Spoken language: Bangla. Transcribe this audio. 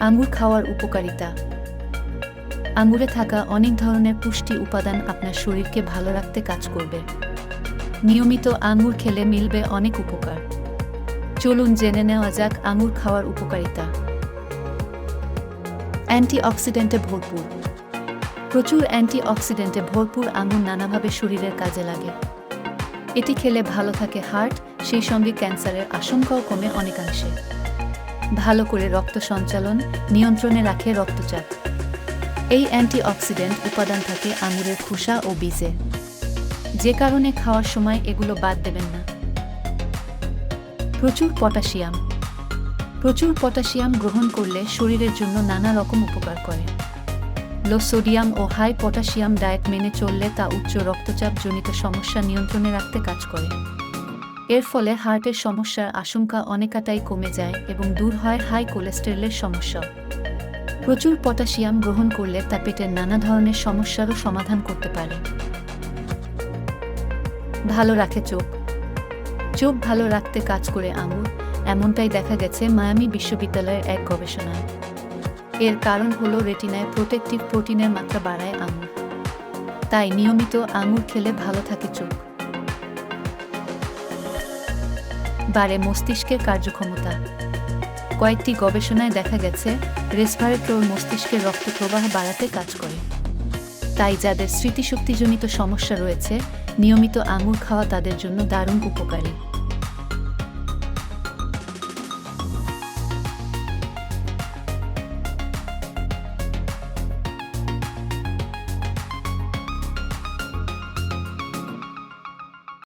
আঙ্গুর খাওয়ার উপকারিতা। আঙ্গুরে থাকা অনেক ধরনের পুষ্টি উপাদান আপনার শরীরকে ভালো রাখতে কাজ করবে। নিয়মিত আঙ্গুর খেলে মিলবে অনেক উপকার। চলুন জেনে নেওয়া যাক আঙ্গুর খাওয়ার উপকারিতা। অ্যান্টিঅক্সিডেন্টে ভরপুর। প্রচুর অ্যান্টিঅক্সিডেন্টে ভরপুর আঙ্গুর নানাভাবে শরীরের কাজে লাগে। এটি খেলে ভালো থাকে হার্ট, সেই সঙ্গে ক্যান্সারের আশঙ্কাও কমে অনেকাংশে। ভালো করে রক্ত সঞ্চালন নিয়ন্ত্রণে রাখে রক্তচাপ। এই অ্যান্টিঅক্সিডেন্ট উপাদান থাকে আঙুরের খোসা ও বীজে, যে কারণে খাওয়ার সময় এগুলো বাদ দেবেন না। প্রচুর পটাশিয়াম। প্রচুর পটাশিয়াম গ্রহণ করলে শরীরের জন্য নানা রকম উপকার করে। লো সোডিয়াম ও হাই পটাশিয়াম ডায়েট মেনে চললে তা উচ্চ রক্তচাপ জনিত সমস্যা নিয়ন্ত্রণে রাখতে কাজ করে। এর ফলে হার্টের সমস্যার আশঙ্কা অনেকটাই কমে যায় এবং দূর হয় হাই কোলেস্টেরলের সমস্যা। প্রচুর পটাশিয়াম গ্রহণ করলে তা পেটের নানা ধরনের সমস্যারও সমাধান করতে পারে। ভালো রাখে চোখ। চোখ ভালো রাখতে কাজ করে আঙ্গুর, এমনটাই দেখা গেছে মায়ামি বিশ্ববিদ্যালয়ের এক গবেষণায়। এর কারণ হলো রেটিনায় প্রোটেক্টিভ প্রোটিনের মাত্রা বাড়ায় আঙ্গুর। তাই নিয়মিত আঙ্গুর খেলে ভালো থাকে চোখ। বাড়ে মস্তিষ্কের কার্যক্ষমতা। কয়েকটি গবেষণায় দেখা গেছে রেসভারেট্রোল মস্তিষ্কের রক্ত প্রবাহ বাড়াতে কাজ করে। তাই যাদের স্মৃতিশক্তিজনিত সমস্যা রয়েছে, নিয়মিত আঙ্গুর খাওয়া তাদের জন্য দারুণ উপকারী।